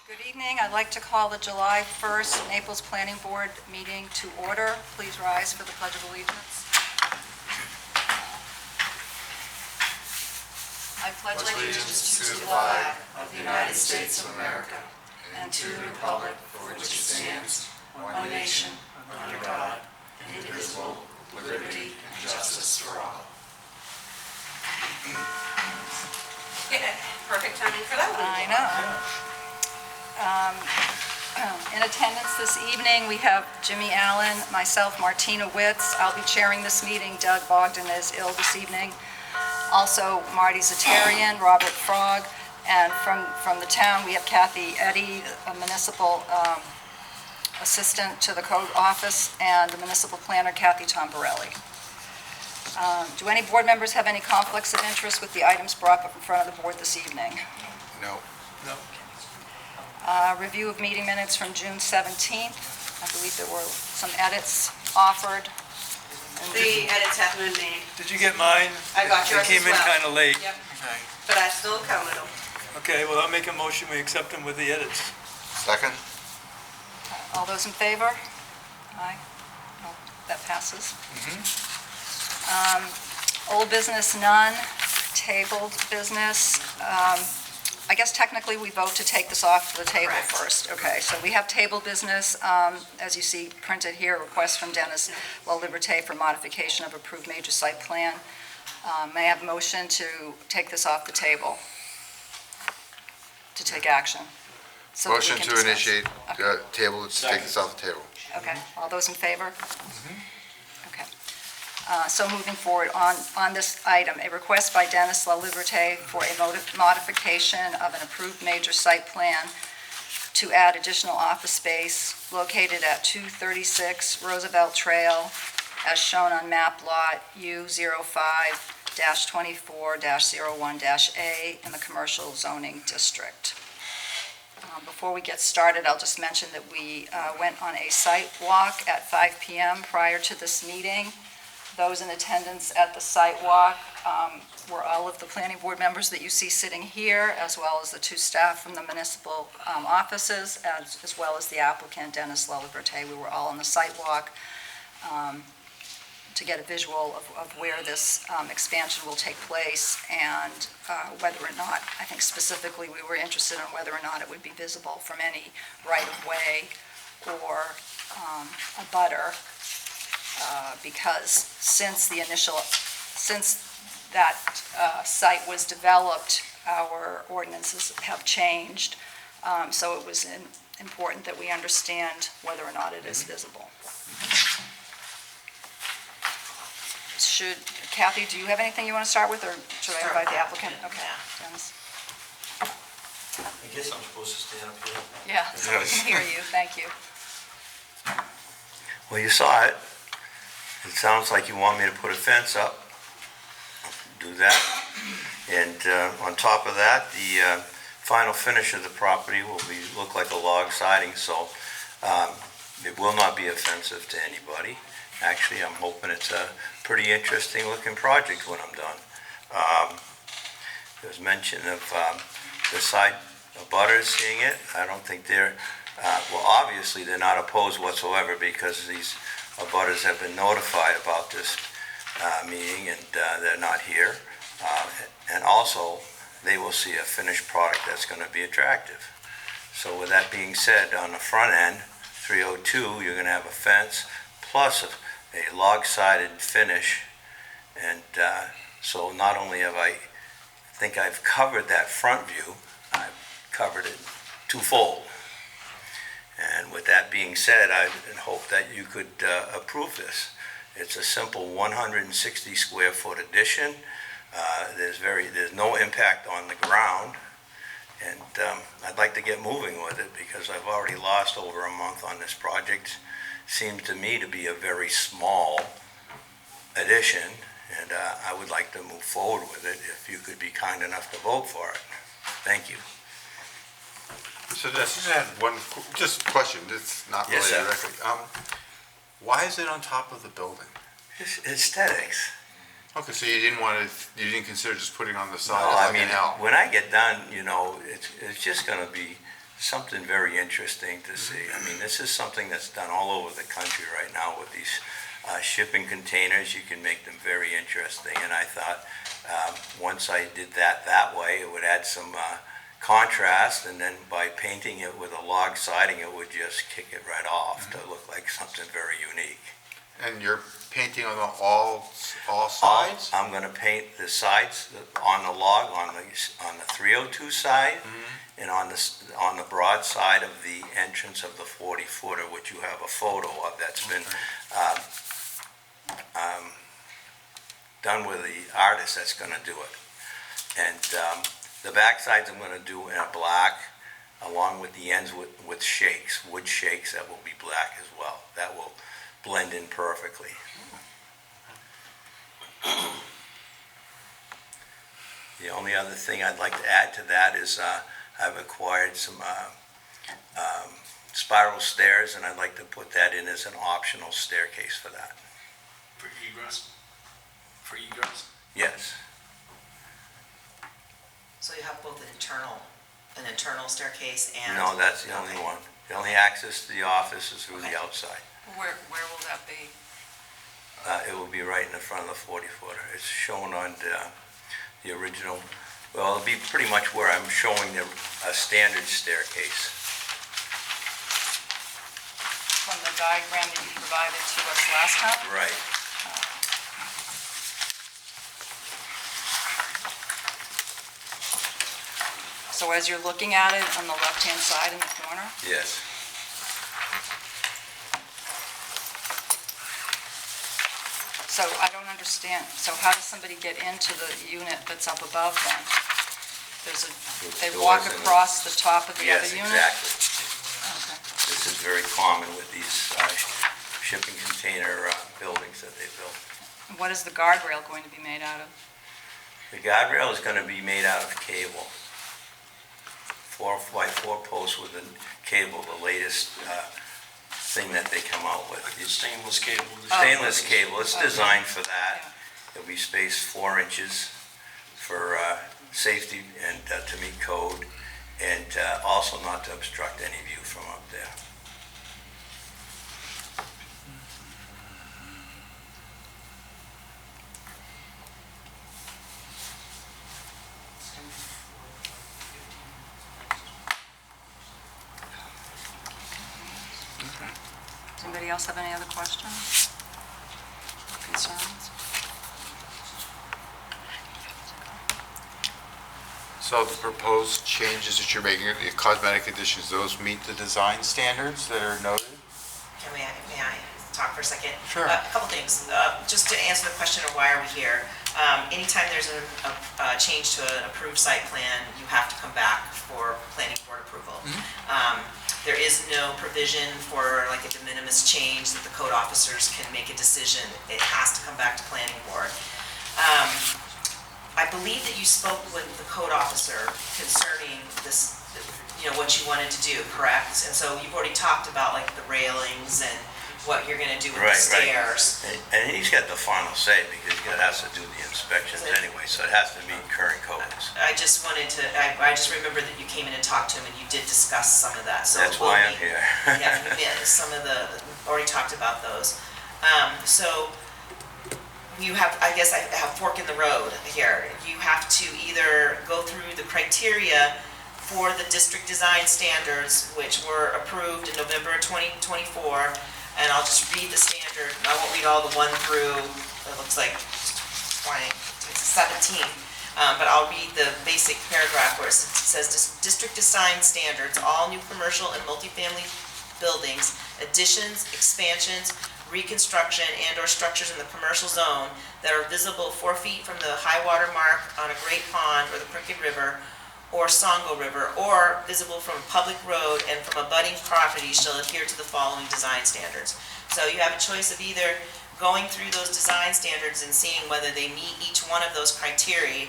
Good evening. I'd like to call the July 1st Naples Planning Board meeting to order. Please rise for the Pledge of Allegiance. I pledge allegiance to the flag of the United States of America and to the republic for which it stands, one nation, under God, indivisible, with liberty and justice for all. Perfect timing for that one. I know. In attendance this evening, we have Jimmy Allen, myself, Martina Witz. I'll be chairing this meeting. Doug Bogdan is ill this evening. Also, Marty Zatarian, Robert Frog, and from the town, we have Kathy Eddy, a municipal assistant to the code office, and the municipal planner, Kathy Tombarelli. Do any board members have any conflicts of interest with the items brought up in front of the board this evening? No. Review of meeting minutes from June 17th. I believe there were some edits offered. The edits have been made. Did you get mine? I got yours as well. It came in kind of late. Yep, Okay. but I still counted them. Okay, well, I'll make a motion, we accept them with the edits. Second? All those in favor? Aye. Oh, that passes. Old business, none. Tabled business. I guess technically we vote to take this off the table Correct. first. Okay, so we have table business, as you see printed here, request from Dennis La Liberté for modification of approved major site plan. May I have a motion to take this off the table? To take action? so that we Motion can to discuss. initiate, Okay. table, let's take this off the table. Okay, all those in favor? Okay. So moving forward, on this item, a request by Dennis La Liberté for a modification of an approved major site plan to add additional office space located at 236 Roosevelt Trail, as shown on map lot U05-24-01-A in the commercial zoning district. Before we get started, I'll just mention that we went on a site walk at 5 p.m. prior to this meeting. Those in attendance at the site walk were all of the planning board members that you see sitting here, as well as the two staff from the municipal offices, as well as the applicant, Dennis La Liberté. We were all on the site walk to get a visual of where this expansion will take place and whether or not, I think specifically we were interested in whether or not it would be visible from any right-of-way or a butter, because since that site was developed, our ordinances have changed, so it was important that we understand whether or not it is visible. Kathy, do you have anything you want to start with, or should I invite the applicant? Okay. Dennis? I guess I'm supposed to stand up here. Yeah, so we can hear you, thank you. Well, you saw it. It sounds like you want me to put a fence up. Do that. And on top of that, the final finish of the property will look like a log siding, so it will not be offensive to anybody. Actually, I'm hoping it's a pretty interesting looking project when I'm done. There was mention of the side abutters seeing it. I don't think they're, well, obviously they're not opposed whatsoever because these abutters have been notified about this meeting and they're not here. And also, they will see a finished product that's going to be attractive. So with that being said, on the front end, 302, you're going to have a fence plus a log-sided finish, and so not only have I think I've covered that front view, I've covered it twofold. And with that being said, I hope that you could approve this. It's a simple 160 square foot addition. There's no impact on the ground, and I'd like to get moving with it because I've already lost over a month on this project. Seems to me to be a very small addition, and I would like to move forward with it if you could be kind enough to vote for it. Thank you. So just had one, just question, it's not Yes, related sir. directly. Why is it on top of the building? It's aesthetics. Okay, so you didn't consider just putting it on the side No, as I like mean, an L? when I get done, it's just gonna be something very interesting to see. I mean, this is something that's done all over the country right now with these shipping containers. You can make them very interesting, and I thought once I did that way, it would add some contrast, and then by painting it with a log siding, it would just kick it right off to look like something very unique. And you're painting on all sides? I'm gonna paint the sides on the log, on the 302 side, and on the broad side of the entrance of the 40-footer, which you have a photo of that's been done with the artist that's gonna do it. And the back sides I'm gonna do in a black, along with the ends with shakes, wood shakes that will be black as well. That will blend in perfectly. The only other thing I'd like to add to that is I've acquired some spiral stairs, and I'd like to put that in as an optional staircase for that. For egress? For egress? Yes. So you have both an internal staircase and? No, that's the only one. The only access to the office is through the outside. Where will that be? It will be right in the front of the 40-footer. It's shown on the original, well, it'll be pretty much where I'm showing a standard staircase. From the diagram that you provided to us last time? Right. So as you're looking at it on the left-hand side in the corner, Yes. so I don't understand, so how does somebody get into the unit that's up above then? They walk Doors in it. across the top of the other Yes, unit? exactly. Okay. This is very common with these shipping container buildings that they build. What is the guardrail going to be made out of? The guardrail is going to be made out of cable. 4x4 posts with a cable, the latest thing that they come out with. Like the stainless cable? Stainless cable, it's designed for that. Yeah. It'll be spaced 4 inches for safety and to meet code, and also not to obstruct any view from up there. Does anybody else have any other questions? Concerns? So the proposed changes that you're making, the cosmetic additions, those meet the design standards that are noted? May I talk for a second? Sure. A couple things. Just to answer the question of why are we here, anytime there's a change to an approved site plan, you have to come back for planning board approval. There is no provision for like a de minimis change that the code officers can make a decision. It has to come back to planning board. I believe that you spoke with the code officer concerning this, what you wanted to do, correct? And so you've already talked about like the railings and what you're gonna do with the Right. stairs. And he's got the final say because he has to do the inspections anyway, so it has to meet current codes. I just wanted to, I just remember that you came in and talked to him and you did discuss some of that, so. That's why I'm here. Yeah, you did, some of already talked about those. So you have, I guess I have fork in the road here. You have to either go through the criteria for the district design standards, which were approved in November 2024, and I'll just read the standard. I won't read all the 1 through, it looks like 17, but I'll read the basic paragraph where it says, district design standards, all new commercial and multifamily buildings, additions, expansions, reconstruction, and/or structures in the commercial zone that are visible 4 feet from the high water mark on a great pond or the Crooked River or Songo River, or visible from a public road and from abutting property shall adhere to the following design standards. So you have a choice of either going through those design standards and seeing whether they meet each one of those criteria,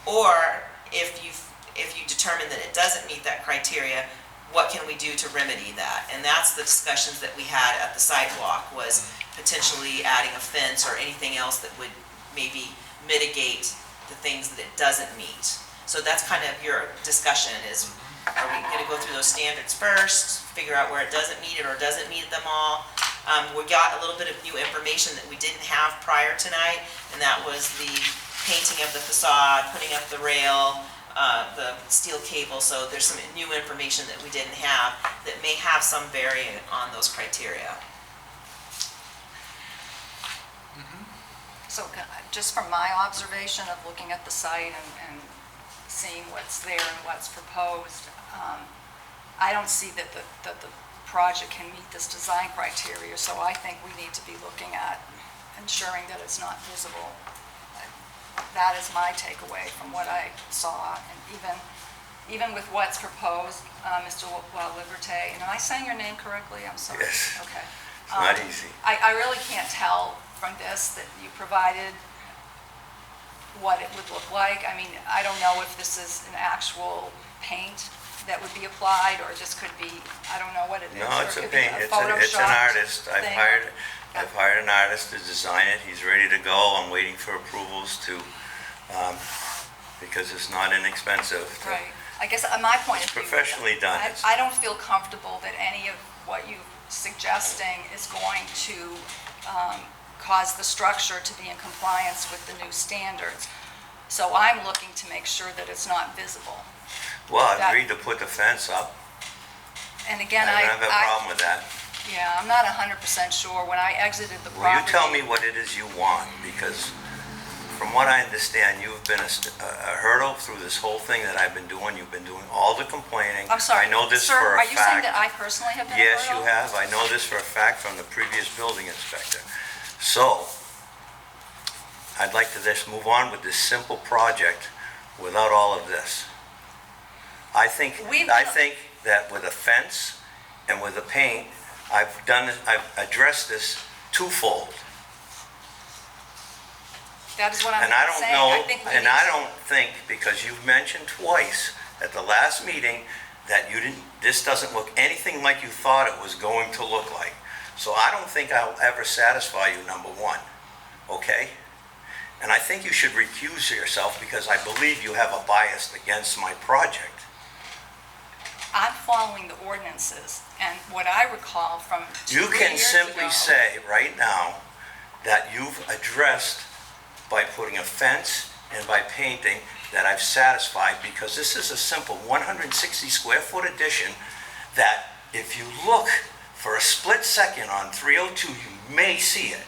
or if you determine that it doesn't meet that criteria, what can we do to remedy that? And that's the discussions that we had at the sidewalk, was potentially adding a fence or anything else that would maybe mitigate the things that it doesn't meet. So that's kind of your discussion, is Are we gonna go through those standards first, figure out where it doesn't meet it or doesn't meet them all? We got a little bit of new information that we didn't have prior tonight, and that was the painting of the facade, putting up the rail, the steel cable, so there's some new information that we didn't have that may have some bearing on those criteria. So just from my observation of looking at the site and seeing what's there and what's proposed, I don't see that the project can meet this design criteria, so I think we need to be looking at ensuring that it's not visible. That is my takeaway from what I saw, and even with what's proposed, Mr. Liberté, and am I saying your name correctly? I'm sorry. Yes. Okay. It's not easy. I really can't tell from this that you provided what it would look like. I mean, I don't know if this is an actual paint that would be applied, or this could be, I don't know what it is. No, or it's it a could be paint, it's an Photoshopped artist. I've thing. hired an artist to design it. He's ready to go. I'm waiting for approvals because it's not inexpensive. Right. I guess my point It's of view. professionally done. I don't feel comfortable that any of what you're suggesting is going to cause the structure to be in compliance with the new standards. So I'm looking to make sure that it's not visible. Well, I that- agreed to put the fence up. And again, I don't have a problem with that. Yeah, I'm not 100% sure. When I exited the Will you property. tell me what it is you want? Because from what I understand, you've been a hurdle through this whole thing that I've been doing. You've been doing all the complaining. I'm sorry. I know this Sir, for a are you saying fact. that I personally have been a Yes, you hurdle? have. I know this for a fact from the previous building inspector. So, I'd like to just move on with this simple project without all of this. I think that with a fence and with the paint, I've addressed this twofold. That is what I'm And I don't saying. know, think we and need I to- don't think, because you've mentioned twice at the last meeting that this doesn't look anything like you thought it was going to look like. So I don't think I'll ever satisfy you, number one, okay? And I think you should recuse yourself because I believe you have a bias against my project. I'm following the ordinances, and what I recall from 2 You can years simply ago- say right now that you've addressed by putting a fence and by painting that I've satisfied, because this is a simple 160 square foot addition that if you look for a split second on 302, you may see it.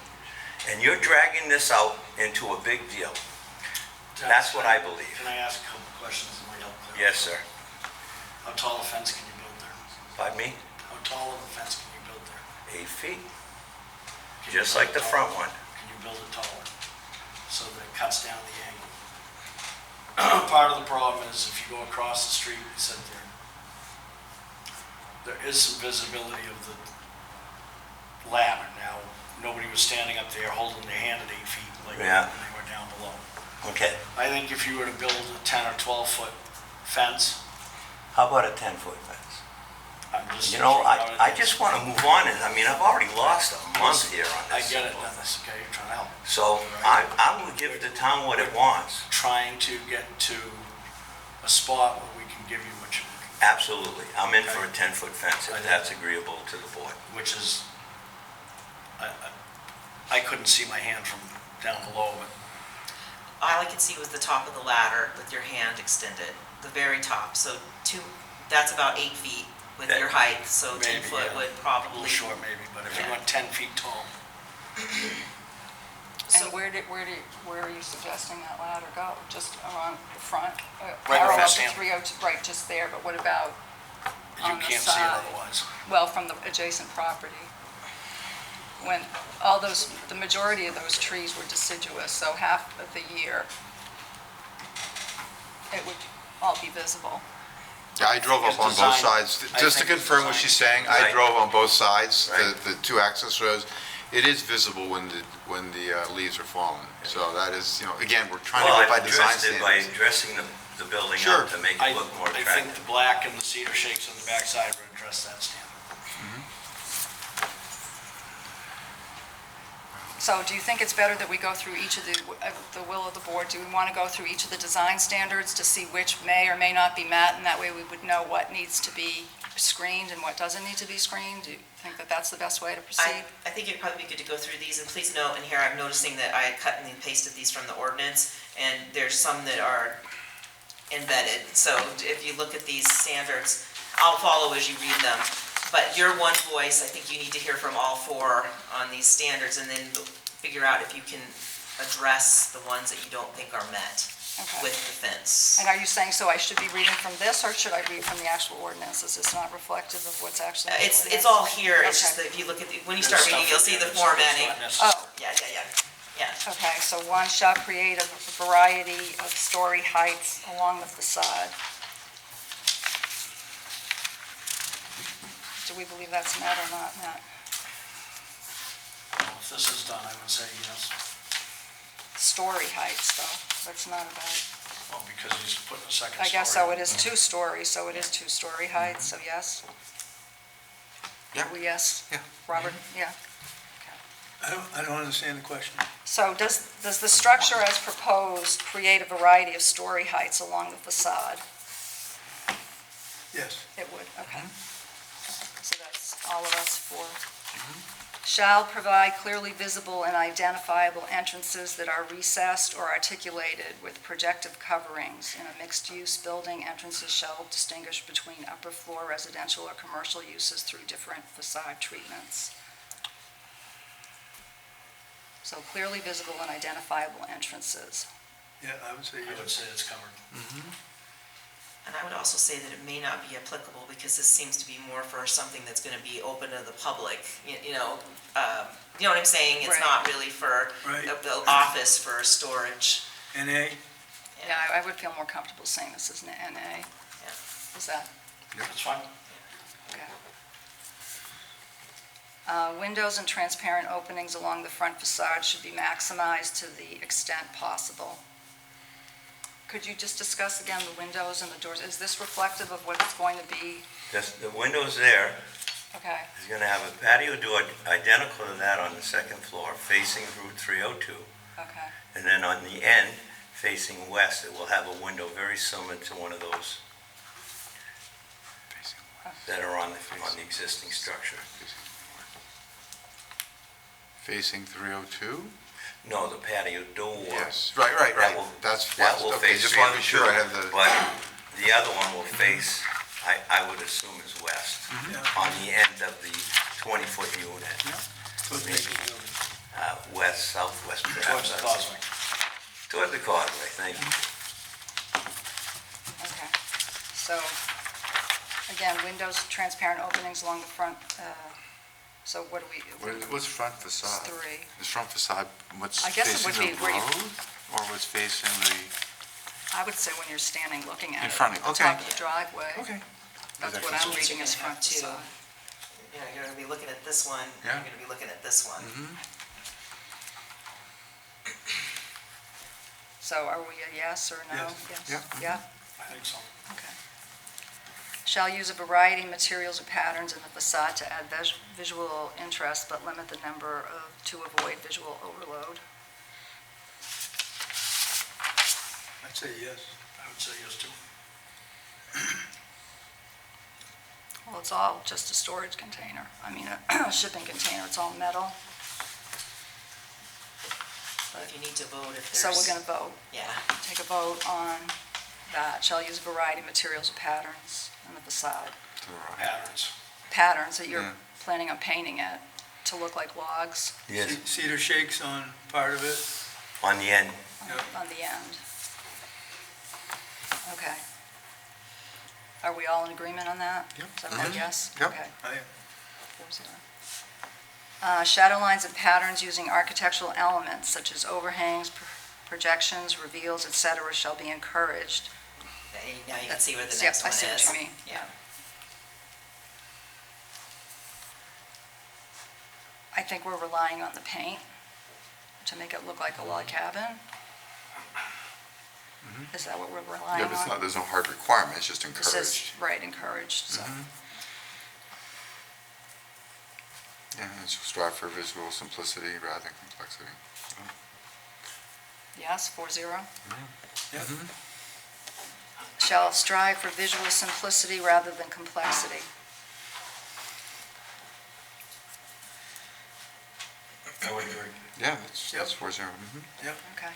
And you're dragging this out into a big deal. That's what I believe. Can I ask a couple questions that might help clarify? Yes, sir. How tall a fence can you build there? Pardon me? How tall of a fence can you build there? 8 feet, Can you just build like it the front taller? one. Can you build it taller so that it cuts down the angle? Part of the problem is if you go across the street and sit there is some visibility of the ladder. Now, nobody was standing up there holding their hand at 8 feet like when Yeah. they were down below. Okay, I think if you were to build a 10 or 12 foot fence, how about a 10-foot fence? I'm just. You know, throwing out I ideas. just want to move on, and I mean, I've already lost a month here on I this. get it, Dennis, okay, you're trying to help. So I'm going to give the town what it wants. Trying to get to a spot where we can give you what you're looking for, Absolutely. I'm in for a 10-foot fence if that's agreeable to the board. which is, I couldn't see my hand from down below, but All I could see was the top of the ladder with your hand extended, the very top. So that's about 8 feet with your height, so 10 maybe, foot yeah. would a little probably. short maybe, but if you went 10 feet tall, And where are you suggesting that ladder go? Just around the front? Right parallel where I to stand. 302, right, just there, but what about you on the can't see it side? otherwise. Well, from the adjacent property? When the majority of those trees were deciduous, so half of the year, it would all be visible. Yeah, I drove up on both sides. Just to confirm what she's saying, I Right. drove on both sides, Right. the two access roads. It is visible when the leaves are falling. So that is, again, we're trying to Well, go by I've design addressed it by standards. dressing the building Sure. up to make I it look more think attractive. the black and the cedar shakes on the backside would address that standard. So do you think it's better that we go through each of the will of the board? Do we want to go through each of the design standards to see which may or may not be met, and that way we would know what needs to be screened and what doesn't need to be screened? Do you think that that's the best way to proceed? I think it'd probably be good to go through these, and please note, and here I'm noticing that I cut and pasted these from the ordinance, and there's some that are embedded, so if you look at these standards, I'll follow as you read them. But your one voice, I think you need to hear from all four on these standards, and then figure out if you can address the ones that you don't think are met Okay. with the fence. And are you saying, so I should be reading from this, or should I read from the actual ordinance? Is this not reflective of what's actually in the It's ordinance? all here, it's Okay. just that if you look at, when you start reading, you'll see the formatting. Oh, Yeah. okay, so one shall create a variety of story heights along the facade. Do we believe that's met or not met? If this is done, I would say yes. Story heights, though, that's not about, Well, because he's putting a second story. I guess so, it is 2 stories, so it is 2-story heights, so yes? Yeah. We yes? Yeah. Robert, yeah. I don't understand the question. So does the structure as proposed create a variety of story heights along the facade? Yes. It would, okay. So that's all of us for. Shall provide clearly visible and identifiable entrances that are recessed or articulated with projective coverings. In a mixed-use building, entrances shall distinguish between upper floor residential or commercial uses through different facade treatments. So clearly visible and identifiable entrances. Yeah, I would say I would yes. say it's covered. And I would also say that it may not be applicable, because this seems to be more for something that's gonna be open to the public, you know what I'm saying? It's Right. not really for Right. the office for storage. NA? Yeah, I would feel more comfortable saying this is an NA. Yeah. Is that? That's fine. Okay. Windows and transparent openings along the front facade should be maximized to the extent possible. Could you just discuss again the windows and the doors? Is this reflective of what it's going to be? Just the windows there, Okay, is gonna have a patio door identical to that on the second floor, facing Route 302. okay, And then on the end, facing west, it will have a window very similar to one of those that are on the existing structure. Facing 302? No, the patio door. Yes, right, That will- that's, That will okay, face just want to be sure I 302, have the, But the other one will face, I would assume is west, Yeah. on the end of the 20-foot unit. Let's make it building. West, southwest perhaps. Towards the causeway. Toward the causeway, thank you. okay. So, again, windows, transparent openings along the front, so what do we? what's front facade? It's 3. Is front facade, what's I guess it facing would the be where you- road? Or what's facing the, I would say when you're standing looking at it. In front of you, at the okay. top of the driveway. okay. That's Is what that I'm So reading you're as gonna front have two. facade. You're gonna be looking at this one, Yeah. you're gonna be looking at this one. So are we a yes or no? Yes. Yeah. Yeah? I think so. Okay. Shall use a variety of materials or patterns in the facade to add visual interest, but limit the number to avoid visual overload. I'd say yes. I would say yes too. Well, it's all just a storage container. I mean, a shipping container, it's all metal. If you need to vote, if So there's. we're going to vote, Yeah, take a vote on that. Shall use a variety of materials or patterns in the facade. Patterns. Patterns that you're Yeah. planning on painting it to look like logs Yes, Cedar shakes on part of it. on the end. on the end. Okay. Are we all in agreement on that? Yep. Is that a yes? Yep. Okay. I- 4-0. Shadow lines and patterns using architectural elements such as overhangs, projections, reveals, etc. shall be encouraged. now you can see where the Yep, next I one is. see what you mean. Yeah. I think we're relying on the paint to make it look like a log cabin. Is that what we're relying Yeah, on? but it's not, there's no hard requirement, it's just It says- encouraged. Right, encouraged, so. Yeah, and strive for visual simplicity rather than complexity. Yes, 4-0. Yep. Shall strive for visual simplicity rather than complexity. I would agree. Yeah, that's 4-0. Okay.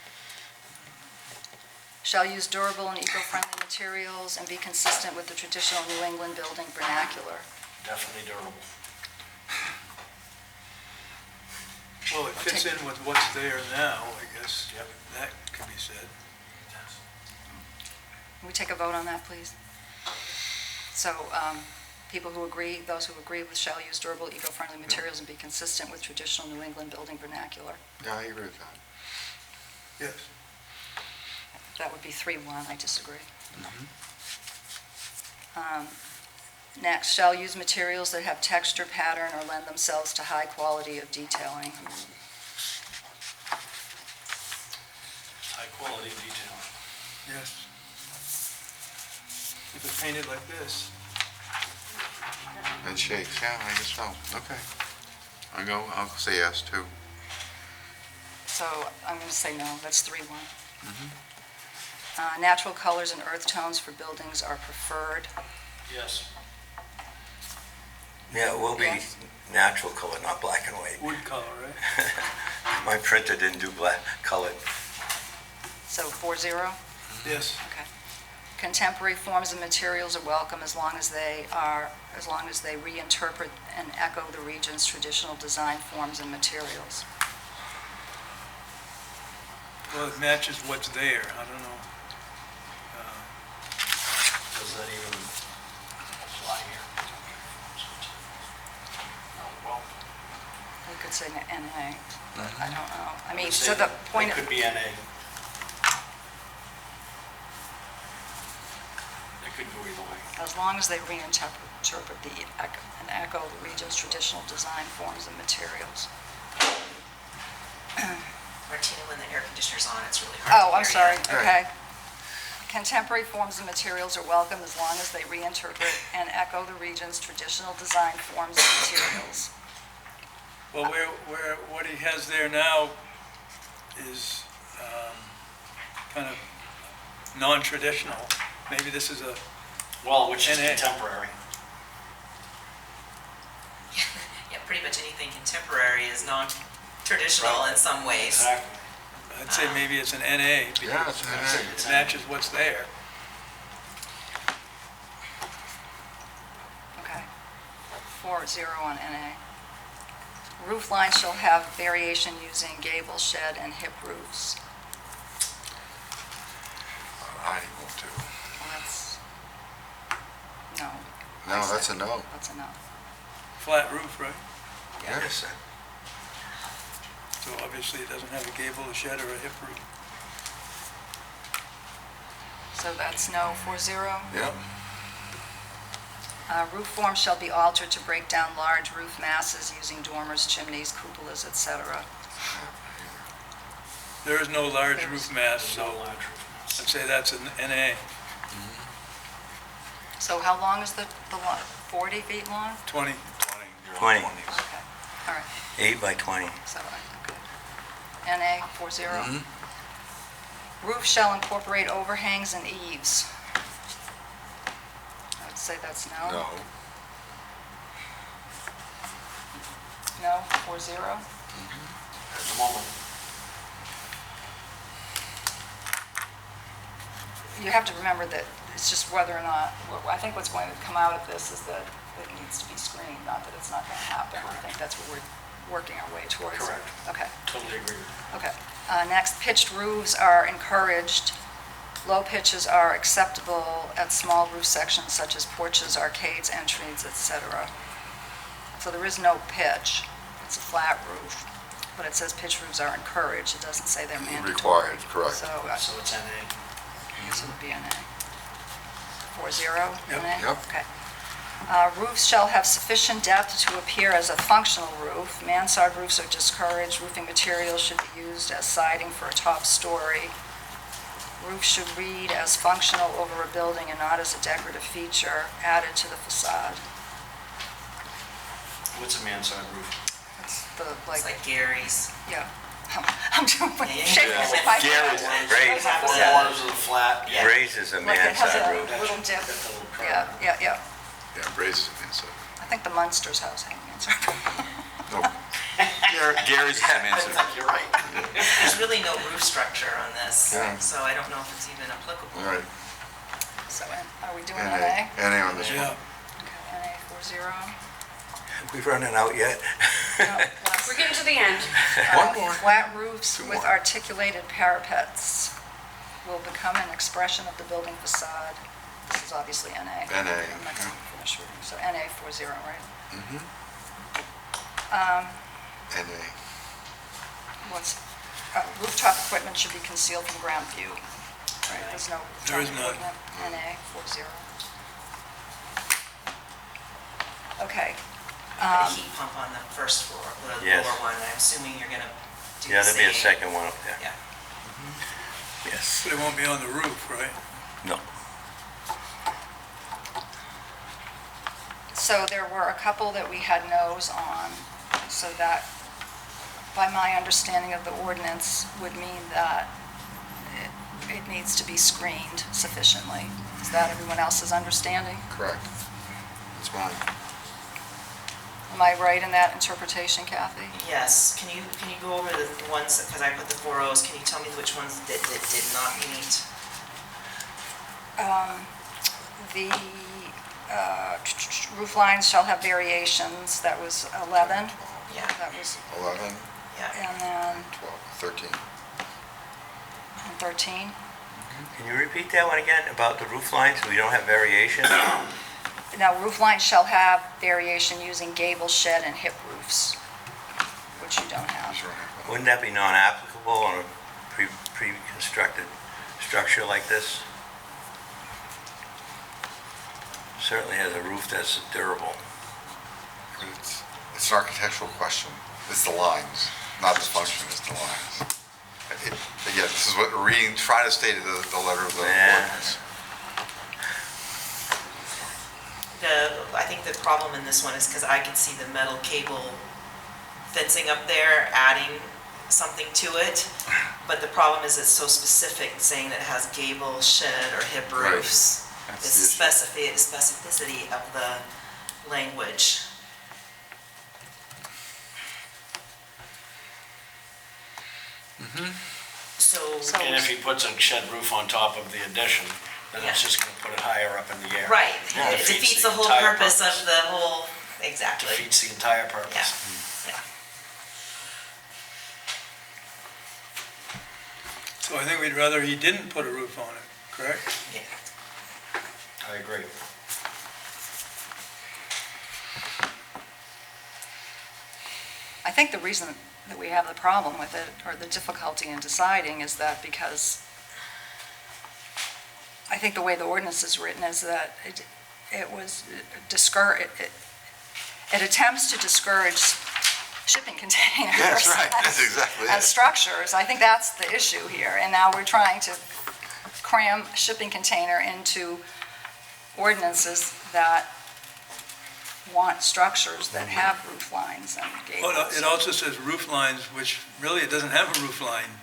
Shall use durable and eco-friendly materials and be consistent with the traditional New England building vernacular. Definitely durable. Well, it fits in with what's there now, I guess. Yep. That could be said. Can we take a vote on that, please? So, people who agree, those who agree with shall use durable, eco-friendly materials and be consistent with traditional New England building vernacular. Yeah, I agree with that. Yes. That would be 3-1, I disagree. Next, shall use materials that have texture, pattern, or lend themselves to high quality of detailing. High quality detail. Yes. If it's painted like this, And shakes, yeah, I guess so. Okay. I'll say yes, too. So I'm going to say no, that's 3-1. Natural colors and earth tones for buildings are preferred. Yes. Yeah, it will be Yes. natural color, not black and white. wood color, right? My printer didn't do black colored. So 4-0? Yes. Okay. Contemporary forms and materials are welcome as long as they reinterpret and echo the region's traditional design forms and materials. Well, it matches what's there. I don't know. Does that even apply here? No, well, We could say NA, but I don't know. I mean, I'd so say the point It of, could be NA. It could go either way. as long as they reinterpret and echo the region's traditional design forms and materials. Martina, when the air conditioner's on, it's really hard to Oh, I'm hear sorry, you. okay. Contemporary forms and materials are welcome as long as they reinterpret and echo the region's traditional design forms and materials. Well, what he has there now is kind of non-traditional. Maybe this is a, Well, which is NA. contemporary. Yeah, pretty much anything contemporary is non-traditional in some ways. Exactly. I'd say maybe it's an NA. Yeah, because it's an NA. it matches what's there. Okay. 4-0 on NA. Roof lines shall have variation using gable, shed, and hip roofs. I will too. Well, that's, no. No, that's a no. That's a no. Flat roof, right? Yes, sir. So obviously it doesn't have a gable, a shed, or a hip roof. So that's no, 4-0. Yep. Roof form shall be altered to break down large roof masses using dormers, chimneys, cupolas, etc. There is no large roof mass, No so large roof. I'd say that's an NA. So how long is the lot? 40 feet long? 20. 20. Okay, all right. 8 by 20. So, okay. NA 4-0. Roof shall incorporate overhangs and eaves. I would say that's no. No. No, 4-0. At the moment. You have to remember that it's just whether or not, I think what's going to come out of this is that it needs to be screened, not that it's not going to happen. I think that's what we're working our way towards. Correct. Okay. Totally agree with you. Okay. Next, pitched roofs are encouraged. Low pitches are acceptable at small roof sections such as porches, arcades, entries, etc. So there is no pitch. It's a flat roof, but it says pitched roofs are encouraged. It doesn't say they're mandatory. Required, correct. So So it's NA. this would be an A. 4-0, Yep. an A? Yep. Okay. Roofs shall have sufficient depth to appear as a functional roof. Mansard roofs are discouraged. Roofing materials should be used as siding for a top story. Roofs should read as functional over a building and not as a decorative feature added to the facade. What's a mansard roof? It's the, It's like Gary's. yeah. I'm doing, Yeah. shaking with my Gary's. Raised, Have Four the- corners of the flat. Yeah. raised is a Like it has mansard a roof. little dip. Got the little curve. Yeah. Yeah, braces and inside. I think the Munsters house hanging inside. Nope. Gary's is an I answer. think you're right. There's really no roof structure on this, Yeah. so I don't know if it's even applicable. All right, So, are we doing NA, NA? NA on this one. Yeah, Okay, NA 40. We running out yet? No, less. We're getting to the end. One more. Flat roofs Two with more. articulated parapets will become an expression of the building facade. This is obviously NA. NA, I'm not yeah. going to finish reading, so NA 40, right? NA. What's, rooftop equipment should be concealed from ground view. Right, there's no There is rooftop none. equipment. NA 40. Okay. A heat pump on the first floor, the Yes. lower one, I'm assuming you're gonna do the same. Yeah, there'll be a second one up there. Yeah. Yes. but it won't be on the roof, right? No. So there were a couple that we had no's on, so that, by my understanding of the ordinance, would mean that it needs to be screened sufficiently. Is that everyone else's understanding? Correct. That's mine. Am I right in that interpretation, Kathy? Yes, can you go over the ones, because I put the 4 O's, can you tell me which ones that did not meet? The roof lines shall have variations, that was 11. Yeah, That was, 11, yeah. and then 12, 13. 13. Can you repeat that one again about the roof lines? We don't have variation? Now, roof lines shall have variation using gable, shed, and hip roofs, which you don't have. These are on- Wouldn't that be non-applicable on a pre-constructed structure like this? Certainly has a roof that's durable. It's an architectural question. It's the lines, not the function, it's the lines. Again, this is what we're reading, trying to state the letter of the Yeah. ordinance. I think the problem in this one is because I can see the metal cable fencing up there, adding something to it. But the problem is it's so specific, saying that it has gable, shed, or hip Right. roofs. That's It's the issue. specificity of the language. So, And if he puts a shed roof on top of the addition, then it's Yeah. just gonna put it higher up in the air. right, Yeah, it defeats the whole purpose of the whole, exactly. Defeats the entire purpose. Yeah, yeah. So I think we'd rather he didn't put a roof on it, correct? Yeah. I agree. I think the reason that we have the problem with it, or the difficulty in deciding, is that because I think the way the ordinance is written is that it was it attempts to discourage shipping containers. That's right, that's exactly And it. structures. I think that's the issue here. And now we're trying to cram a shipping container into ordinances that want structures that have roof lines and gables. Well, it also says roof lines, which really it doesn't have a roof line.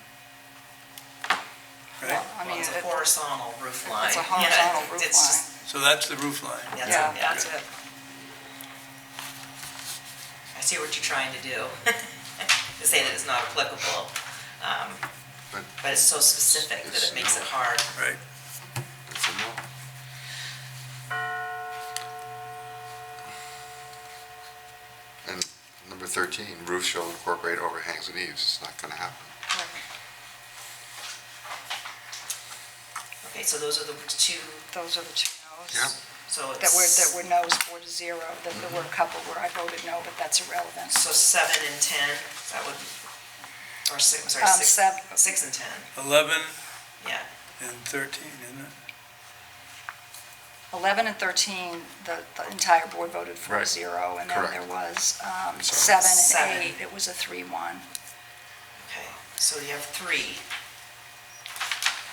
Right? Well, I Well, mean, it's a it- horizontal roof line. it's a Yeah, horizontal roof it's just- line. So that's the roof line. Yeah. That's it. I see what you're trying to do, to say that it's not applicable. But- But it's so specific that it makes it hard. Right. It's a no. And number 13, roof shall incorporate overhangs and eaves. It's not going to happen. Okay, so those are the two, Those are the two no's. Yeah. so That it's, were no's 4-0. That there were a couple where I voted no, but that's irrelevant. so 7 and 10, that would, or 6, I'm sorry, Um, 6, sev- 6 and 10, 11 yeah. and 13, isn't it? 11 and 13, the entire board voted 4-0, and then Correct. there was Sorry. 7 Seven. and 8, it was a 3-1. Okay, so you have 3.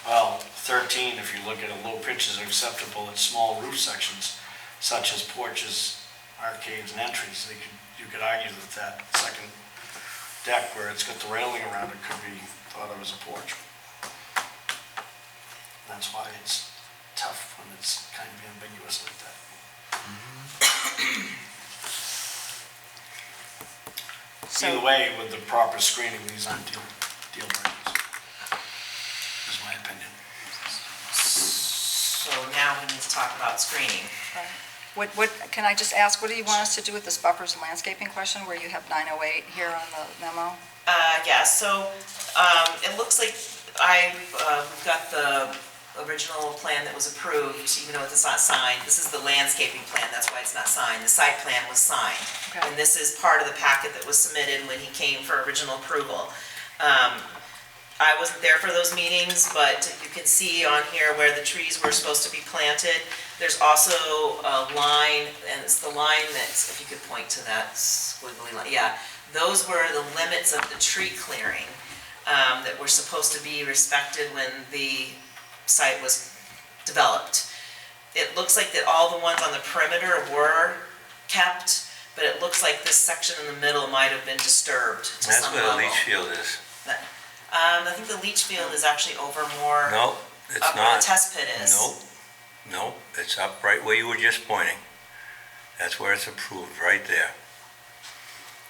Well, 13, if you look at a low pitch is acceptable in small roof sections such as porches arcades and entries, you could argue that that second deck where it's got the railing around it could be thought of as a porch. That's why it's tough when it's kind of ambiguous like that. Either way, with the proper screening, these aren't deal breakers, is my opinion. So now we need to talk about screening. Can I just ask, what do you want us to do with this buffers and landscaping question, where you have 908 here on the memo? Yeah, so, it looks like we've got the original plan that was approved, even though it's not signed. This is the landscaping plan, that's why it's not signed. The site plan was signed. Okay. And this is part of the packet that was submitted when he came for original approval. I wasn't there for those meetings, but you can see on here where the trees were supposed to be planted. There's also a line, and it's the line that's, if you could point to that squiggly line, yeah. Those were the limits of the tree clearing that were supposed to be respected when the site was developed. It looks like that all the ones on the perimeter were kept, but it looks like this section in the middle might have been disturbed to That's some where level. the leach field is. I think the leach field is actually over more. No, it's Up where the not. test pit is. No, it's up right where you were just pointing. That's where it's approved, right there.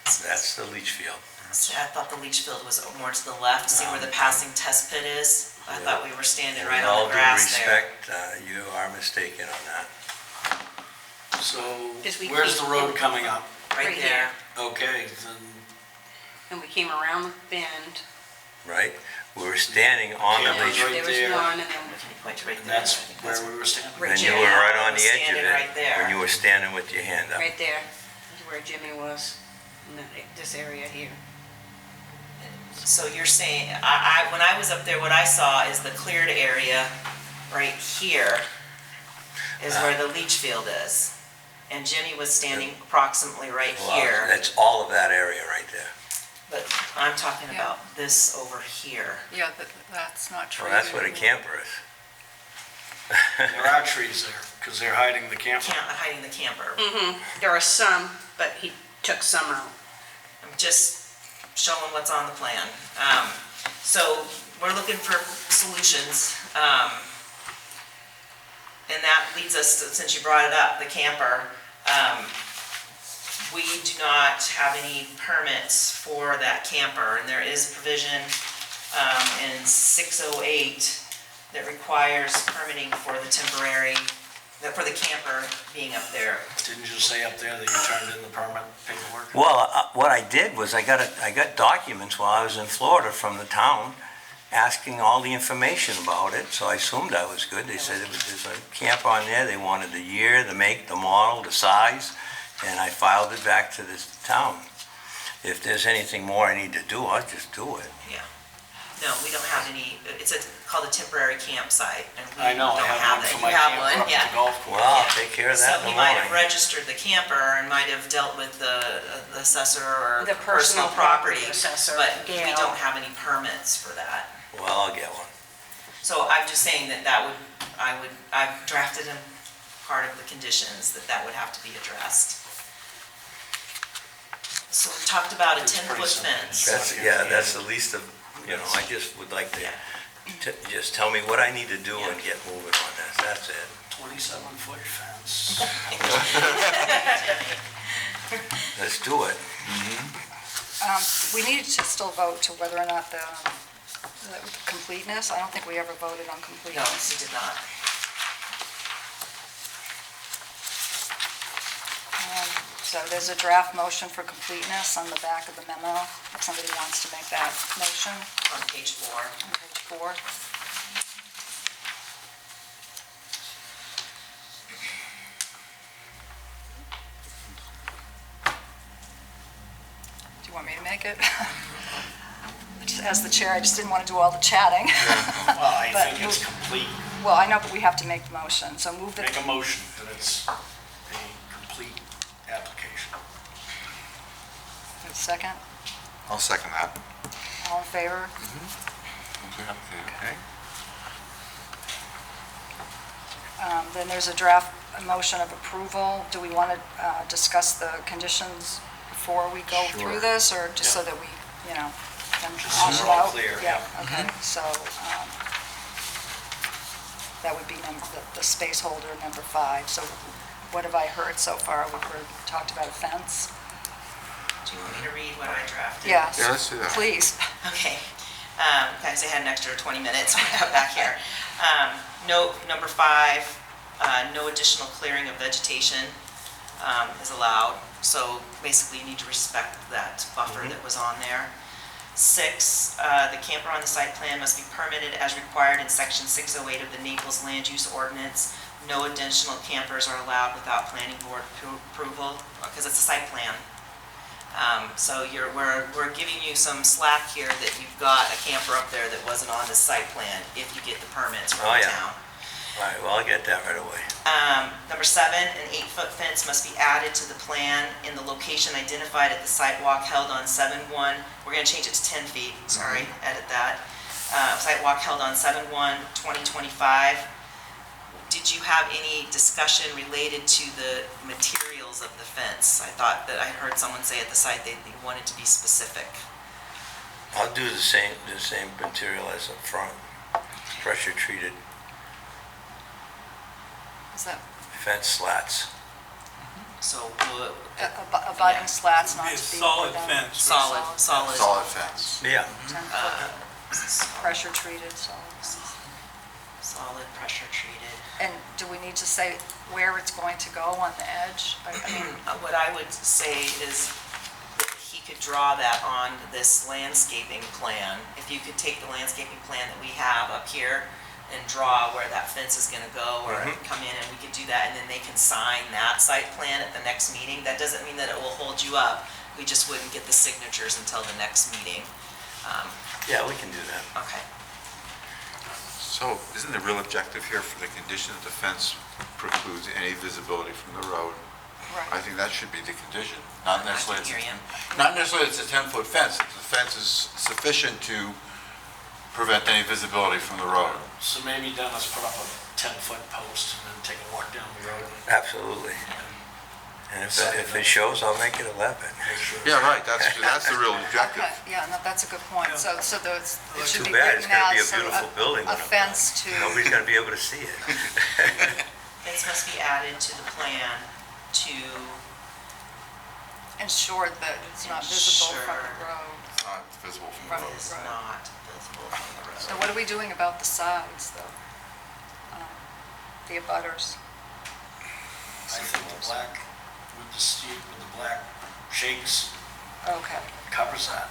That's the leach field. See, I thought the leach field was more to the left, see where the passing test pit is? I thought we were standing right on the grass there. With all due respect, you are mistaken on that. So, Is we where's keep- the road coming up? Right Right there. Okay, then, And we came around the bend. Right? We were standing on the Camera's leach right field. There was there. one, and then Can you point to right and there? that's I think where we were standing. Right And you there. were right I on was the edge of standing it. right there. When you were standing with your hand up. right there is where Jimmy was, in this area here. So you're saying, when I was up there, what I saw is the cleared area right here is where the leach field is. And Jimmy was standing approximately right Well, here, that's all of that area right there. but I'm talking Yeah. about this over here. Yeah, that's not true. Well, that's where the camper is. There are trees there, because they're hiding the camper. Hiding the camper. There are some, but he took some out. I'm just showing what's on the plan. So we're looking for solutions. And that leads us to, since you brought it up, the camper. We do not have any permits for that camper, and there is a provision in 608 that requires permitting for the temporary, for the camper being up there. Didn't you say up there that you turned in the permit paperwork? Well, what I did was I got documents while I was in Florida from the town asking all the information about it, so I assumed I was good. They said there's a camper on there, they wanted the year, the make, the model, the size, and I filed it back to this town. If there's anything more I need to do, I'll just do it. No, we don't have any, it's called a temporary campsite, and we I know, I don't have one that. for You my have camper one, up at yeah. the golf course. Well, I'll take care of that in So the he might have morning. registered the camper and might have dealt with the assessor or The personal personal property, property assessor, but we Gail. don't have any permits for that. Well, I'll get one. So I'm just saying I've drafted in part of the conditions that would have to be addressed. So we talked about a It's pretty 10-foot simple. fence. That's the least of, I just would like to, just tell me what I need to do and get moving on this, that's it. 27-foot fence. Let's do it. We need to still vote to whether or not the completeness, I don't think we ever voted on No, completeness. he did not. So there's a draft motion for completeness on the back of the memo, if somebody wants to make that motion On page 4. on page 4. Do you want me to make it? As the chair, I just didn't want to do all the chatting. Well, I But think it's complete. Well, I know, but we have to make the motion, so move the, Make a motion that it's a complete application. second, I'll second that. all in favor? Okay. Then there's a draft a motion of approval. Do we want to discuss the conditions before we go through this, or just so that we, you know, can hash it we're all out? clear, Yeah, okay, so that would be the space holder, number 5. So what have I heard so far? We've talked about a fence. Do you want me to read what I drafted? Yes. Yeah, let's do that. Please. Okay, guys, I had an extra 20 minutes when I got back here. Note number 5, no additional clearing of vegetation is allowed. So basically, you need to respect that buffer that was on there. 6, the camper on the site plan must be permitted as required in section 608 of the Naples Land Use Ordinance. No additional campers are allowed without planning board approval, because it's a site plan. So we're giving you some slack here that you've got a camper up there that wasn't on the site plan if you get the permits from Oh, the yeah. town. All right, well, I'll get that right away. Number 7, an 8-foot fence must be added to the plan in the location identified at the sidewalk held on 7/1. We're going to change it to 10 feet, sorry, edit that. Sidewalk held on 7/1/2025. Did you have any discussion related to the materials of the fence? I thought that I heard someone say at the site they wanted to be specific. I'll do the same material as up front, pressure treated Is that fence slats. So abutting slats not Be a to be solid more than fence. solid. Solid fence. Yeah. 10-foot pressure treated, solid. Solid pressure treated. And do we need to say where it's going to go on the edge? I mean, What I would say is that he could draw that on this landscaping plan. If you could take the landscaping plan that we have up here and draw where that fence is gonna go, or come in and we could do that, and then they can sign that site plan at the next meeting. That doesn't mean that it will hold you up. We just wouldn't get the signatures until the next meeting. Yeah, we can do that. Okay. So isn't the real objective here for the condition that the fence precludes any visibility from the road? I think that should be the condition, not necessarily, I can hear you. not necessarily it's a 10-foot fence. If the fence is sufficient to prevent any visibility from the road. So maybe Dennis put up a 10-foot post and then take a walk down the road. Absolutely. And if it shows, I'll make it 11. Make sure. Yeah, right, that's the real objective. okay, yeah, no, that's a good point. So those, it should Too be bad, it's written gonna out, be a so beautiful building. a when I'm fence done. to Nobody's gonna be able to see it. Fence must be added to the plan to ensure that it's not visible from the Ensure. road. It's not visible from the From road. is not visible from the road. So what are we doing about the sides, though? The abutters? I think the black with the steel, with the black shakes Okay. covers that.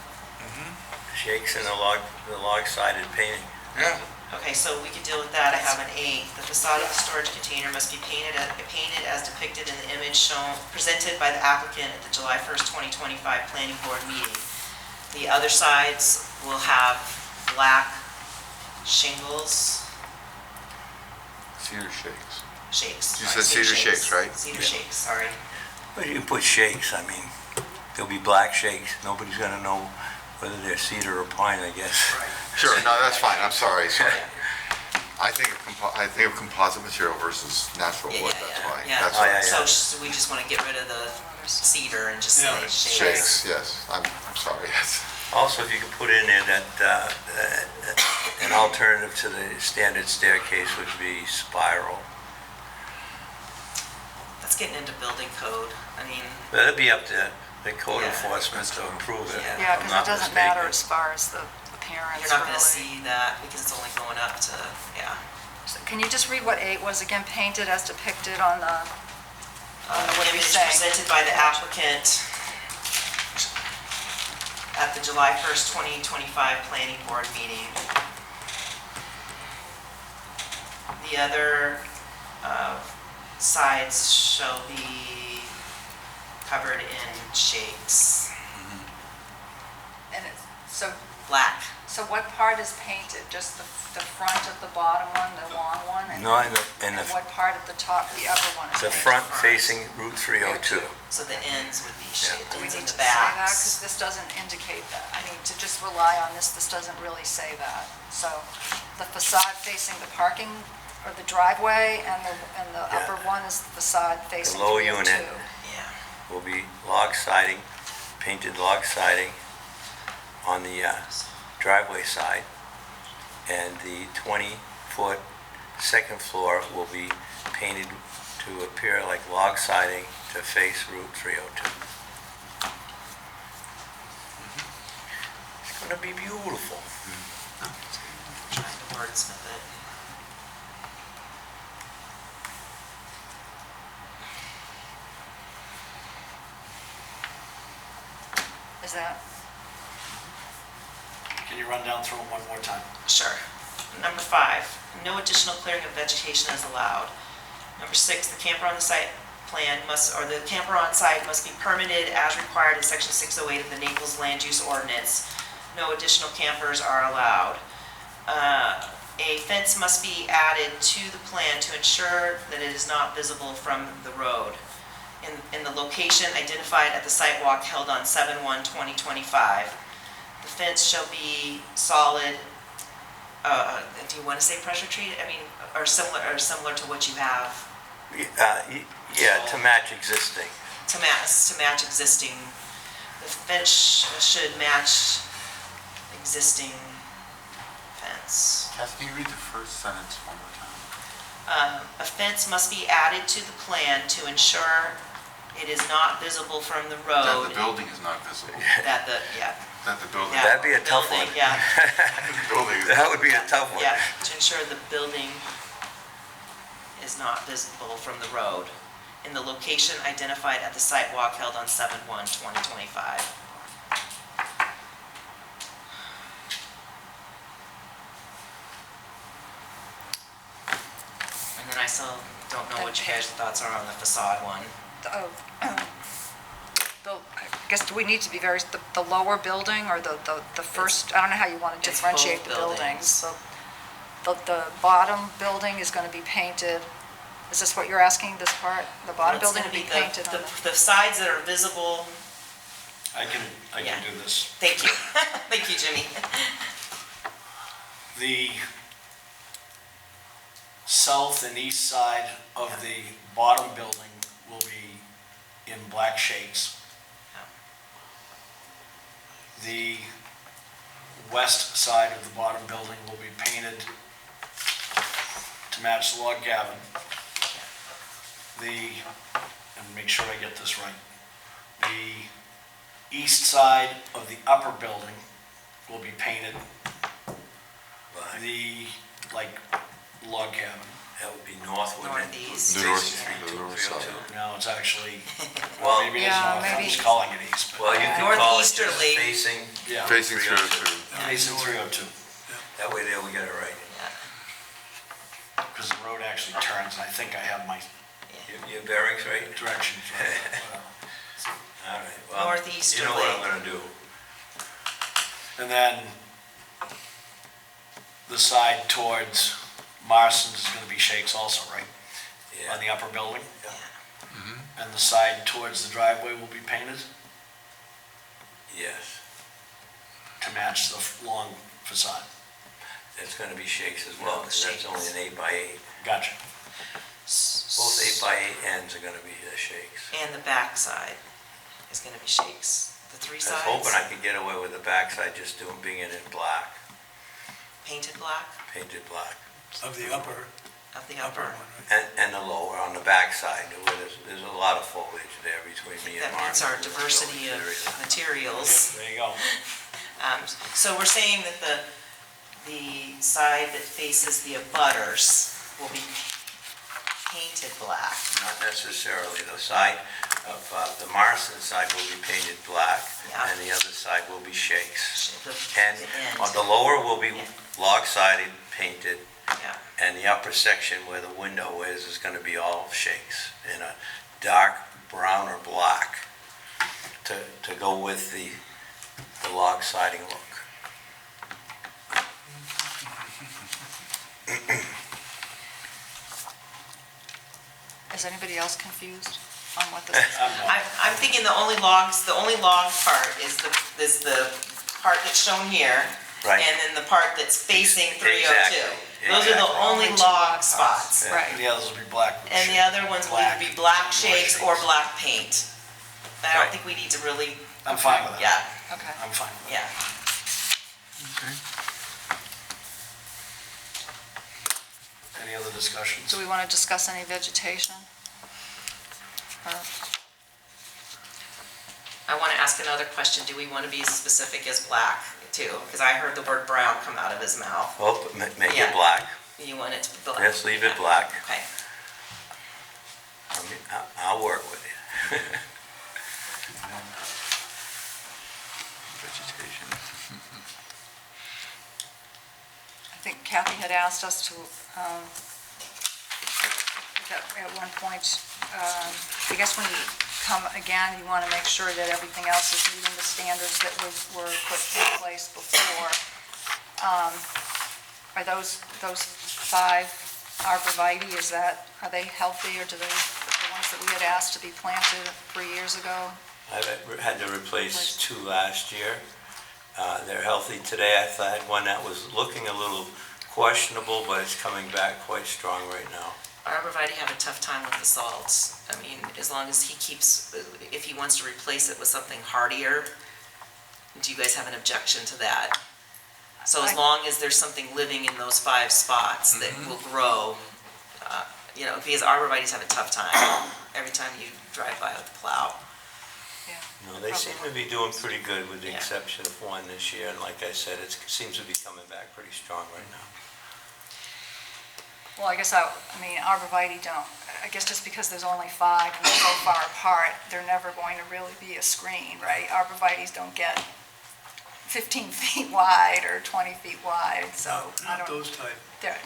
Shakes in the log-sided painting. Yeah. Okay, so we could deal with that. I have an 8. The facade of the storage container must be painted as depicted in the image shown, presented by the applicant at the July 1st, 2025 planning board meeting. The other sides will have black shingles, Cedar shakes. shakes. You sorry, said cedar shakes, right? Cedar Yeah. shakes, sorry. But you can put shakes, I mean, there'll be black shakes. Nobody's gonna know whether they're cedar or pine, I guess. Sure, no, that's fine, I'm sorry. I think of composite material versus natural wood, that's why. Yeah, That's Oh, yeah, why. yeah. so we just want to get rid of the cedar and just say Yeah. shakes. Shakes, yes, I'm sorry, yes. Also, if you could put in there that an alternative to the standard staircase would be spiral. That's getting into building code. I mean, That'd be up to the code Yeah. enforcement to approve it. Yeah. Yeah, if I'm because not it doesn't matter mistaken. as far as the appearance, you're not going to really. see that because it's only going up to, yeah. So can you just read what 8 was again, painted as depicted on the, what are you Image saying? presented by the applicant at the July 1st, 2025 planning board meeting. The other sides shall be covered in shakes, And it's, so, black. so what part is painted? Just the front of the bottom one, the long one? And No, in and the what part of the top, the upper one is the painted? front facing Route 302. So the ends would be shaded, Do we ends need and to the say that? Because backs. this doesn't indicate that. I mean, to just rely on this doesn't really say that. So the facade facing the parking or the driveway, and the Yeah. upper one is the facade facing lower 302. unit. Yeah. Will be log siding, painted log siding on the driveway side, and the 20-foot second floor will be painted to appear like log siding to face Route 302. It's gonna be beautiful. Trying to wordsmith it. Is that, Can you run down through them one more time? Sure. Number 5, no additional clearing of vegetation is allowed. Number 6, the camper on the site plan must, or the camper on site must be permitted as required in section 608 of the Naples Land Use Ordinance. No additional campers are allowed. A fence must be added to the plan to ensure that it is not visible from the road in the location identified at the site walk held on 7/1/2025. The fence shall be solid, do you want to say pressure treated? I mean, or similar to what you have Yeah, to match existing. to match existing. The fence should match existing fence. Kath, can you read the first sentence one more time? A fence must be added to the plan to ensure it is not visible from the That road. the building is not visible. That the, yeah. That the building. yeah, That'd be a tough building, one. Yeah, The building is. That would be a tough one. yeah, to ensure the building is not visible from the road in the location identified at the site walk held on 7/1/2025. And then I still don't know what you guys' thoughts are on the facade one. I guess, do we need to be the lower building or the first, I don't know how you want to It's differentiate the both buildings. So the bottom building is going to be painted, is this what you're asking, this part? The bottom Well, it's building to gonna be the- painted on The sides that are visible, I can Yeah. do this. thank you, thank you, Jimmy. The south and east side of the bottom building will be in black shakes. The west side of the bottom building will be painted to match the log cabin. And make sure I get this right, the east side of the upper building will be painted the, like, log cabin. That would be north, wouldn't it? Northeast. The north side. No, it's actually, Well, maybe it's Yeah, north, I'm maybe- just calling it east, but, Well, you can call it just Northeasterly. facing, yeah, Facing 302. facing 302, that way there we get it right. because the road actually turns, and I think I have my Your bearings right? directions right. All right, well, Northeasterly. you know what I'm gonna do. And then the side towards Marston's is gonna be shakes also, right? Yeah. On the upper building? Yeah. And the side towards the driveway will be painted Yes, to match the long facade. it's gonna be shakes as well, because that's only an 8x8. Gotcha. Both 8x8 ends are gonna be shakes. And the back side is gonna be shakes, the three I sides. was hoping I could get away with the backside, just being it in black, Painted black painted black. Of the upper of the one, upper. right? And the lower, on the backside, where there's a lot of foliage there between me and That Martin. meets our diversity of materials. There you go. So we're saying that the side that faces the abutters will be painted black. Not necessarily, the side of, the Marston side will be painted black, Yeah. and the other side will be shakes. The And end. on the lower will be Yeah. log sided, painted, Yeah. and the upper section where the window is gonna be all shakes in a dark brown or black to go with the log siding look. Is anybody else confused on what this is? I'm thinking the only log part is the part that's shown here, Right. and then the part that's facing Exactly. 302. Those are the Exactly. only log spots. Yeah. Right. And the others will be black. with And the shade. other ones will either be black shakes or black paint. I don't Right. think we need to really, I'm fine with that. yeah, Okay. I'm fine with yeah. that. Any other discussions? Do we want to discuss any vegetation? Or- I want to ask another question. Do we want to be as specific as black too? Because I heard the word brown come out of his mouth. Well, make Yeah. it black. You want it to be black? Yes, leave it black. Okay. I mean, I'll work with you. Vegetation. I think Kathy had asked us to, at one point, I guess when you come again, you want to make sure that everything else is meeting the standards that were put in place before. Are those 5 arborvitae, are they healthy, or do they, the ones that we had asked to be planted 3 years ago? I had to replace 2 last year. They're healthy today. I had one that was looking a little questionable, but it's coming back quite strong right now. Arborvitae have a tough time with the salts. I mean, as long as he keeps, if he wants to replace it with something hardier, do you guys have an objection to that? So as long as there's something living in those 5 spots that will grow, because arborvitaes have a tough time every time you drive by with the plow. No, they seem to be doing pretty good with the Yeah. exception of one this year. And like I said, it seems to be coming back pretty strong right now. Well, I guess arborvitae don't, I guess just because there's only 5 and they're so far apart, they're never going to really be a screen, right? Arborvitaes don't get 15 feet wide or 20 feet wide, so I Not don't, those type.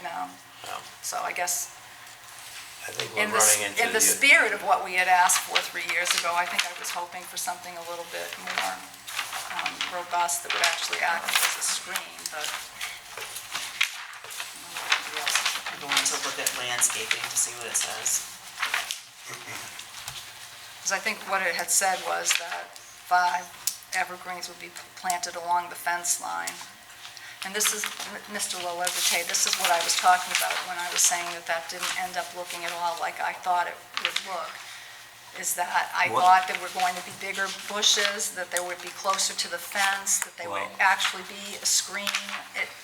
no. No. So I guess I think we're in running into the spirit of what we had asked for 3 years ago, I think I was hoping for something a little bit more robust that would actually act as a screen, but. I'm going to look at landscaping to see what it says. Because I think what it had said was that 5 evergreens would be planted along the fence line. And this is, Mr. LaLeverte, this is what I was talking about when I was saying that didn't end up looking at all like I thought it would look, is that I What- thought there were going to be bigger bushes, that they would be closer to the fence, that they would Well- actually be a screen.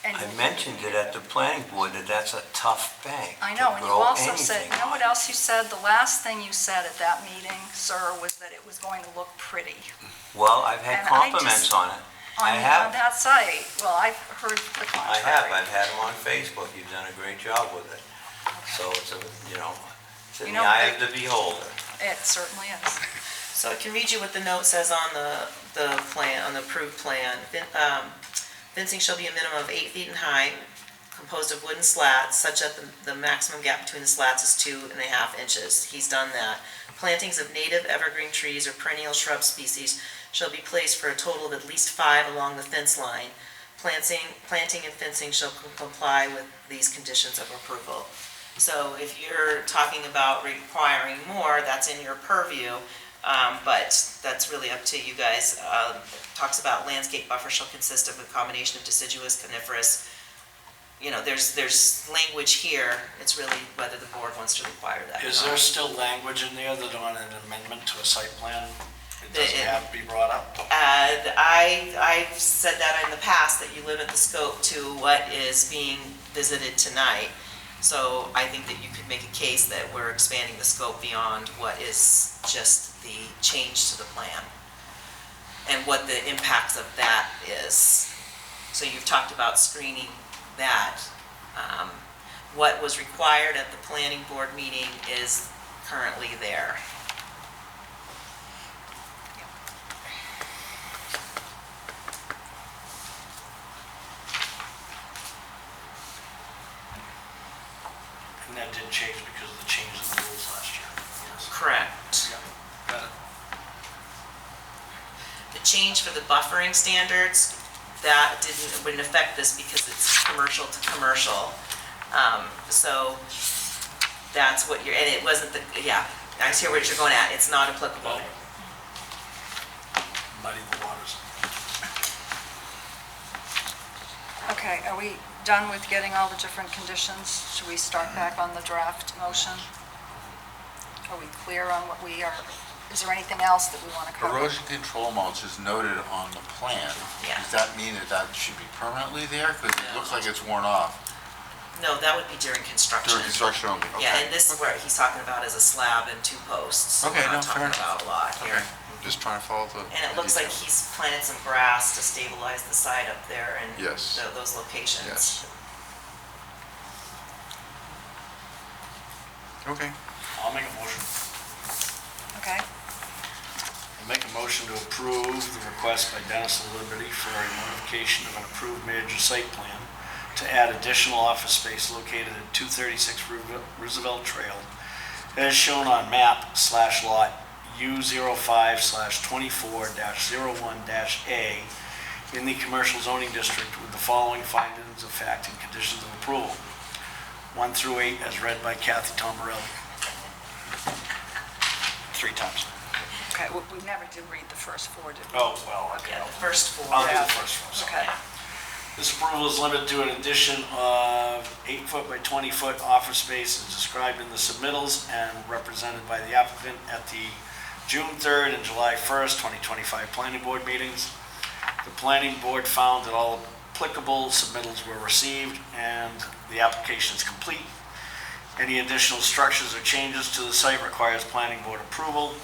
and I mentioned it at the planning board that that's a tough bank I know, to and you grow also said, anything you know what on. else you said? The last thing you said at that meeting, sir, was that it was going to look pretty. Well, I've had And I compliments just- on it. On I have. that site. Well, I've heard the I contrary. have. I've had them on Facebook. You've done a great job with it. So it's it's in You the know, eye of the beholder. It certainly is. So I can read you what the note says on the plan, on the approved plan. Fencing shall be a minimum of 8 feet in height, composed of wooden slats, such that the maximum gap between the slats is 2.5 inches. He's done that. Plantings of native evergreen trees or perennial shrub species shall be placed for a total of at least 5 along the fence line. Planting and fencing shall comply with these conditions of approval. So if you're talking about requiring more, that's in your purview, but that's really up to you guys. Talks about landscape buffer shall consist of a combination of deciduous, coniferous. There's language here. It's really whether the board wants to require that. or Is not. there still language in there that on an amendment to a site plan, it doesn't The- have to be brought up? I've said that in the past, that you limit the scope to what is being visited tonight. So I think that you could make a case that we're expanding the scope beyond what is just the change to the plan and what the impacts of that is. So you've talked about screening that. What was required at the planning board meeting is currently there. And that did change because of the change in the rules last year. Yes. Correct. Yeah, got it. The change for the buffering standards, that wouldn't affect this because it's commercial to commercial. So that's what and it wasn't I see where you're going at, it's not applicable. Muddy the waters. Okay, are we done with getting all the different conditions? Should we start back on the draft motion? Are we clear on what we are, is there anything else that we want to cover? Erosion control mulch is noted on the plan. Yeah. Does that mean that that should be permanently there? Because it looks like it's worn off. No, that would be during construction. During construction only, okay. Yeah, and this is where he's talking about is a slab and 2 posts. So Okay, we're no, not fair talking enough. about a lot here. Okay, I'm just trying to follow the. And it looks like details. he's planted some grass to stabilize the site up there and Yes. those locations. Yes. Okay. I'll make a motion. Okay, I'll make a motion to approve the request by Dennis and Liberty for a modification of an approved major site plan to add additional office space located at 236 Roosevelt Trail, as shown on map/lot U05/24-01-A in the commercial zoning district with the following findings of fact and conditions of approval. 1 through 8 as read by Kathy Tombarelli. 3 times. okay, we never did read the first 4, did we? Oh, well, okay. Yeah, the first 4. I'll do Yeah. the first one. sorry. Okay, This approval is limited to an addition of 8-foot by 20-foot office space as described in the submittals and represented by the applicant at the June 3rd and July 1st, 2025 planning board meetings. The planning board found that all applicable submittals were received and the application is complete. Any additional structures or changes to the site requires planning board approval.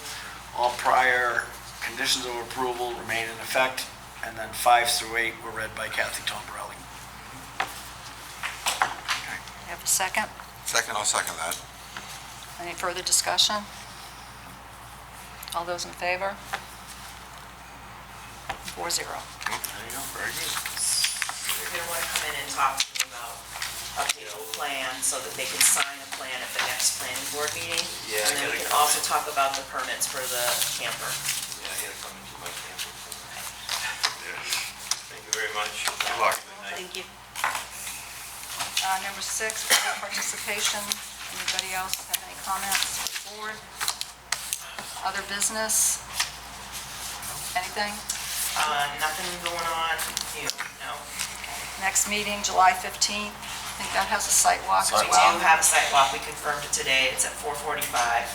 All prior conditions of approval remain in effect. And then 5 through 8 were read by Kathy Tombarelli. you have a second? Second, I'll second that. Any further discussion? All those in favor? 4-0. There you go, very good. You're going to want to come in and talk to me about updating the plan so that they can sign a plan at the next planning board meeting. Yeah, I And then we gotta can come also in. talk about the permits for the camper. Yeah, I gotta come into my camper. Thank you very much. Good luck. Thank you. Number 6, public participation. Anybody else have any comments for the board? Other business? Anything? Nothing going on new, no. Next meeting, July 15th. I think that has a site walk as We do well. have a site walk, we confirmed it today, it's at 4:45.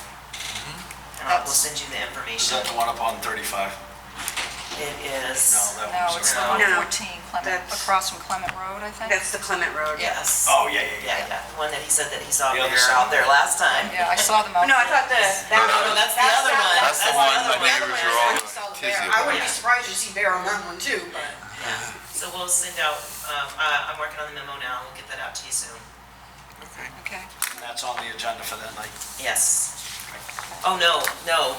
And I will That's- send you the Is information. that the one up on 35? It is. No, that No, one's... it's the No. 114 Clement, That's- across from Clement Road, I think. That's the Clement Road. Yes. Oh, yeah. Yeah, the one that he said that he saw The other there, side. out there last time. Yeah, I saw them out No, I there. thought that No, that's the other one. That's the one my neighbors are all tizzy I wouldn't be about. surprised to see bear on that one too, but. Yeah. So we'll send out, I'm working on the memo now, we'll get that out to you soon. Okay. And that's on the agenda for that night. Yes. Oh, no,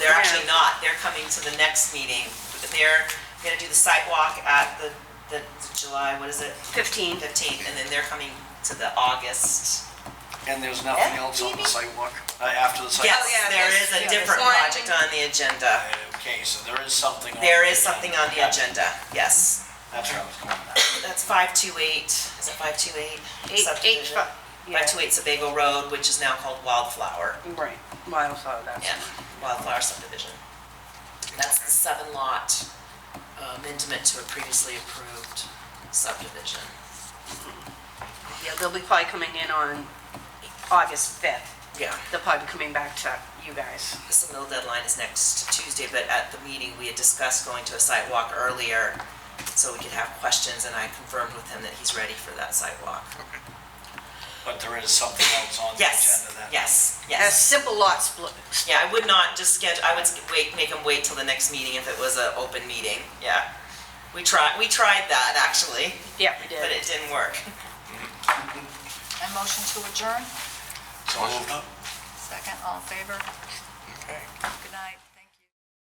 they're actually not. They're coming to the next meeting. They're gonna do the site walk at the July, what is it? 15. 15th, and then they're coming to the August. And there's nothing else on the sidewalk after the sidewalk? Yes, yeah, there there's- is a yeah, different there's one. project on the agenda. Okay, so there is something on. There the is something agenda. on the agenda, yes. That's where I was going with that. That's 528, is it 528? Eight, yeah. 528 Sebago Road, which is now called Wildflower. Right, Wildflower, that's. Yeah, Wildflower subdivision. That's the 7-lot amendment to a previously approved subdivision. Yeah, they'll be probably coming in on August 5th. Yeah. They'll probably be coming back to you guys. The submittal deadline is next Tuesday, but at the meeting, we had discussed going to a site walk earlier so we could have questions, and I confirmed with him that he's ready for that site walk. But there is something else on the Yes, agenda then? yes, A yes. simple lot split. Yeah, I would not just schedule, I would make him wait till the next meeting if it was an open meeting, yeah. We tried that, actually, Yeah, we but did. it didn't work. And motion to adjourn? So moved. Second, all in favor? Okay.